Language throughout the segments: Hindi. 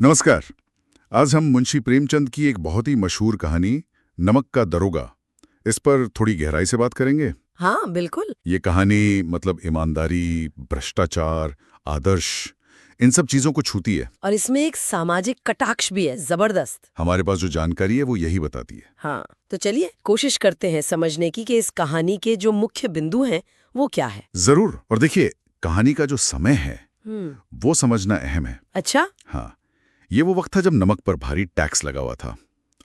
नमस्कार। आज हम मुंशी प्रेमचंद की एक बहुत ही मशहूर कहानी नमक का दरोगा, इस पर थोड़ी गहराई से बात करेंगे। हाँ बिल्कुल। ये कहानी मतलब ईमानदारी, भ्रष्टाचार, आदर्श, इन सब चीजों को छूती है। और इसमें एक सामाजिक कटाक्ष भी है, जबरदस्त। हमारे पास जो जानकारी है वो यही बताती है। हाँ तो चलिए कोशिश करते हैं समझने की कि इस कहानी के जो मुख्य बिंदु हैं वो क्या है। जरूर। और देखिए, कहानी का जो समय है वो समझना अहम है। अच्छा। हाँ, ये वो वक्त था जब नमक पर भारी टैक्स लगा हुआ था।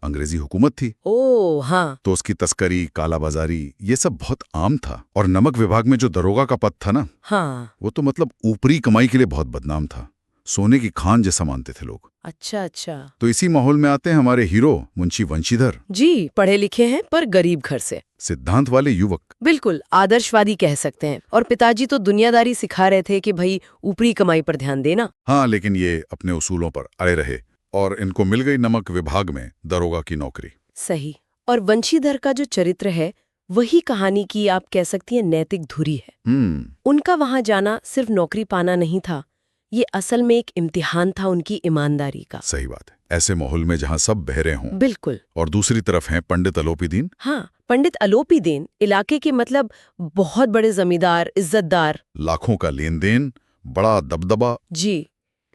अंग्रेजी हुकूमत थी, ओ हाँ। तो उसकी तस्करी, कालाबाजारी, ये सब बहुत आम था। और नमक विभाग में जो दरोगा का पद था ना, हाँ। वो तो मतलब ऊपरी कमाई के लिए बहुत बदनाम था। सोने की खान जैसा मानते थे लोग। अच्छा अच्छा। तो इसी माहौल में आते हैं हमारे हीरो मुंशी वंशीधर, जी, पढ़े लिखे हैं पर गरीब घर से। सिद्धांत वाले युवक। बिल्कुल आदर्शवादी कह सकते हैं। और पिताजी तो दुनियादारी सिखा रहे थे कि भाई ऊपरी कमाई पर ध्यान देना। हाँ, लेकिन ये अपने उसूलों पर अड़े रहे और इनको मिल गई नमक विभाग में दरोगा की नौकरी। सही। और वंशीधर का जो चरित्र है वही कहानी की आप कह सकती हैं नैतिक धुरी है। उनका वहां जाना सिर्फ नौकरी पाना नहीं था, ये असल में एक इम्तिहान था उनकी ईमानदारी का। सही बात है। ऐसे माहौल में जहाँ सब बहरे हों। बिल्कुल। और दूसरी तरफ हैं पंडित अलोपीदीन। हाँ, पंडित अलोपीदीन इलाके के मतलब बहुत बड़े जमींदार, इज्जतदार। लाखों का लेन देन, बड़ा दबदबा। जी।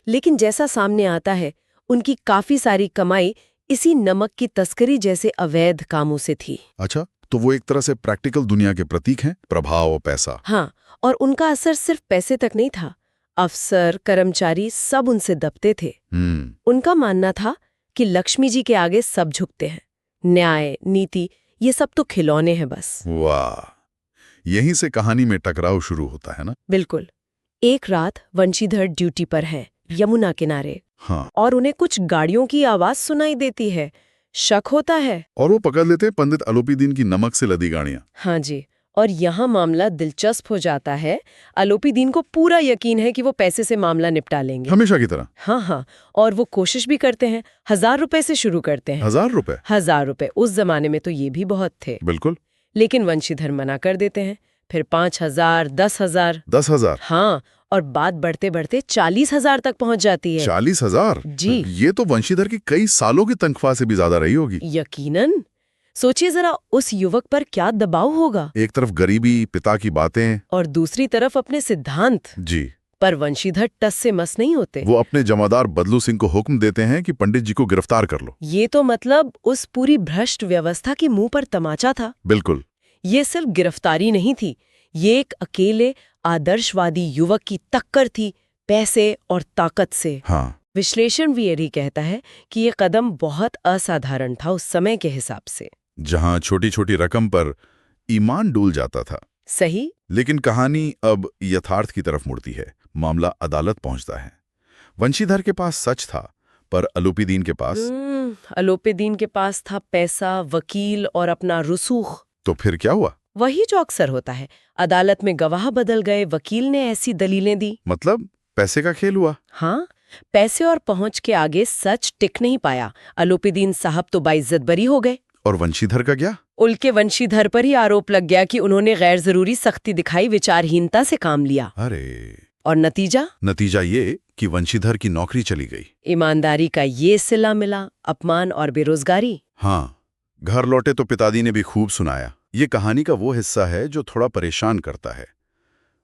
लेकिन जैसा सामने आता है, उनकी काफी सारी कमाई इसी नमक की तस्करी जैसे अवैध कामों से थी। अच्छा, तो वो एक तरह से प्रैक्टिकल दुनिया के प्रतीक हैं, प्रभाव और पैसा। हाँ, और उनका असर सिर्फ पैसे तक नहीं था। अफसर, कर्मचारी सब उनसे दबते थे। उनका मानना था कि लक्ष्मी जी के आगे सब झुकते हैं। न्याय, नीति, ये सब तो खिलौने हैं बस। वाह, यहीं से कहानी में टकराव शुरू होता है ना। बिल्कुल। एक रात वंशीधर ड्यूटी पर हैं, यमुना किनारे। हाँ। और उन्हें कुछ गाड़ियों की आवाज सुनाई देती है। शक होता है। और वो पकड़ लेते हैं पंडित अलोपीदीन की नमक से लदी गाड़ियां। हाँ जी। और यहाँ मामला दिलचस्प हो जाता है। अलोपीदीन को पूरा यकीन है कि वो पैसे से मामला निपटा लेंगे, हमेशा की तरह। हाँ हाँ। और वो कोशिश भी करते हैं। 1000 रुपए से शुरू करते हैं। 1000 रुपए? 1000 रुपए उस जमाने में तो ये भी बहुत थे। बिल्कुल। लेकिन वंशीधर मना कर देते हैं। फिर 5000, 10,000। 10,000? हाँ। और बात बढ़ते बढ़ते 40,000 तक पहुंच जाती है। 40,000? जी। ये तो वंशीधर की कई सालों की तनख्वाह से भी ज्यादा रही होगी। यकीनन। सोचिए जरा उस युवक पर क्या दबाव होगा। एक तरफ गरीबी, पिता की बातें, और दूसरी तरफ अपने सिद्धांत। जी। पर वंशीधर टस से मस नहीं होते। वो अपने जमादार बदलू सिंह को हुक्म देते हैं कि पंडित जी को गिरफ्तार कर लो। ये तो मतलब उस पूरी भ्रष्ट व्यवस्था के मुंह पर तमाचा था। बिल्कुल। ये सिर्फ गिरफ्तारी नहीं थी, ये एक अकेले आदर्शवादी युवक की टक्कर थी, पैसे और ताकत से। हाँ। विश्लेषण भी यही कहता है कि ये कदम बहुत असाधारण था उस समय के हिसाब से। जहां छोटी छोटी रकम पर ईमान डूल जाता था। सही। लेकिन कहानी अब यथार्थ की तरफ मुड़ती है। मामला अदालत पहुंचता है। वंशीधर के पास सच था, पर अलोपीदीन के पास। अलोपीदीन के पास था पैसा, वकील और अपना रुसूख। तो फिर क्या हुआ? वही जो अक्सर होता है, अदालत में गवाह बदल गए, वकील ने ऐसी दलीलें दी। मतलब पैसे का खेल हुआ। हाँ, पैसे और पहुंच के आगे सच टिक नहीं पाया। अलोपीदीन साहब तो बाइज्जत बरी हो गए। और वंशीधर का क्या? उनके वंशीधर पर ही आरोप लग गया कि उन्होंने गैर जरूरी सख्ती दिखाई, विचारहीनता से काम लिया। अरे। और नतीजा ये कि वंशीधर की नौकरी चली गई। ईमानदारी का ये सिला मिला, अपमान और बेरोजगारी। हाँ। घर लौटे तो पिताजी ने भी खूब सुनाया। ये कहानी का वो हिस्सा है जो थोड़ा परेशान करता है।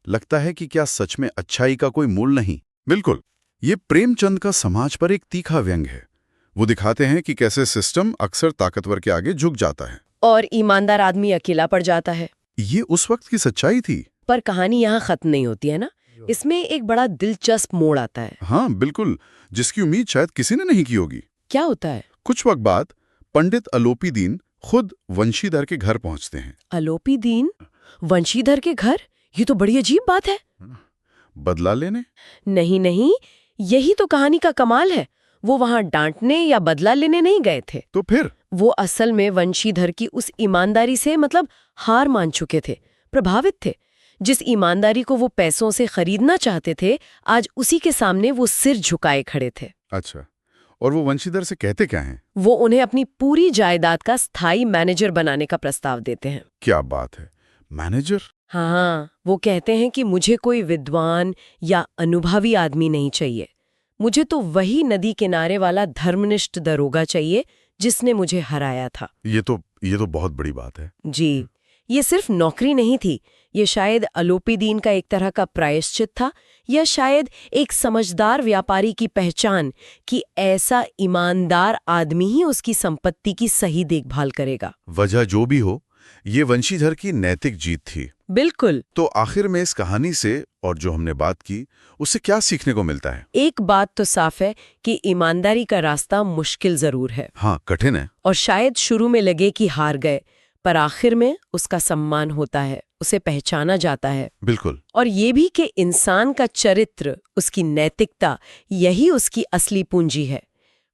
लगता है कि क्या सच में अच्छाई का कोई मूल नहीं? बिल्कुल। ये प्रेमचंद का समाज पर एक तीखा व्यंग है। वो दिखाते हैं कि कैसे सिस्टम अक्सर ताकतवर के आगे झुक जाता है और ईमानदार आदमी अकेला पड़ जाता है। ये उस वक्त की सच्चाई थी। पर कहानी यहाँ खत्म नहीं होती है ना, इसमें एक बड़ा दिलचस्प मोड़ आता है। हाँ बिल्कुल, जिसकी उम्मीद शायद किसी ने नहीं की होगी। क्या होता है? कुछ वक्त बाद पंडित अलोपीदीन खुद वंशीधर के घर पहुंचते हैं। अलोपीदीन वंशीधर के घर? ये तो बड़ी अजीब बात है। बदला लेने? नहीं नहीं, यही तो कहानी का कमाल है। वो वहां डांटने या बदला लेने नहीं गए थे। तो फिर? वो असल में वंशीधर की उस ईमानदारी से मतलब हार मान चुके थे, प्रभावित थे। जिस ईमानदारी को वो पैसों से खरीदना चाहते थे, आज उसी के सामने वो सिर झुकाए खड़े थे। अच्छा, और वो वंशीधर से कहते क्या हैं? वो उन्हें अपनी पूरी जायदाद का स्थायी मैनेजर बनाने का प्रस्ताव देते हैं। क्या बात है, मैनेजर? हाँ, वो कहते हैं कि मुझे कोई विद्वान या अनुभवी आदमी नहीं चाहिए, मुझे तो वही नदी किनारे वाला धर्मनिष्ठ दरोगा चाहिए जिसने मुझे हराया था। ये तो बहुत बड़ी बात है। जी, ये सिर्फ नौकरी नहीं थी, ये शायद अलोपीदीन का एक तरह का प्रायश्चित था, या शायद एक समझदार व्यापारी की पहचान कि ऐसा ईमानदार आदमी ही उसकी संपत्ति की सही देखभाल करेगा। वजह जो भी हो, ये वंशीधर की नैतिक जीत थी। बिल्कुल। तो आखिर में इस कहानी से और जो हमने बात की, उससे क्या सीखने को मिलता है? एक बात तो साफ है कि ईमानदारी का रास्ता मुश्किल जरूर है। हाँ, कठिन है। और शायद शुरू में लगे कि हार गए, पर आखिर में उसका सम्मान होता है, उसे पहचाना जाता है। बिल्कुल। और ये भी कि इंसान का चरित्र, उसकी नैतिकता, यही उसकी असली पूंजी है।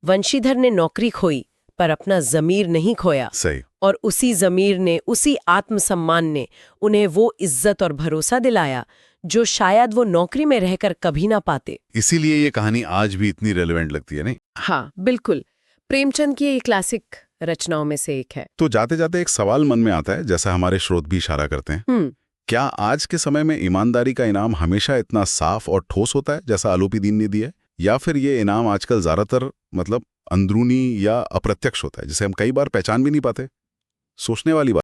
वंशीधर ने नौकरी खोई, पर अपना ज़मीर नहीं खोया। सही। और उसी ज़मीर ने, उसी आत्मसम्मान ने उन्हें वो इज्जत और भरोसा दिलाया जो शायद वो नौकरी में रहकर कभी ना पाते। इसीलिए ये कहानी आज भी इतनी रेलेवेंट लगती है, नहीं? हाँ, बिल्कुल। प्रेमचंद की ये क्लासिक रचनाओं में से एक है। तो जाते जाते एक सवाल मन में आता है, जैसा हमारे श्रोत भी इशारा करते हैं। क्या आज के समय में ईमानदारी का इनाम हमेशा इतना साफ और ठोस होता है जैसा अलोपीदीन ने दिया है, या फिर ये इनाम आजकल ज्यादातर अंदरूनी या अप्रत्यक्ष होता है, जिसे हम कई बार पहचान भी नहीं पाते? सोचने वाली बात।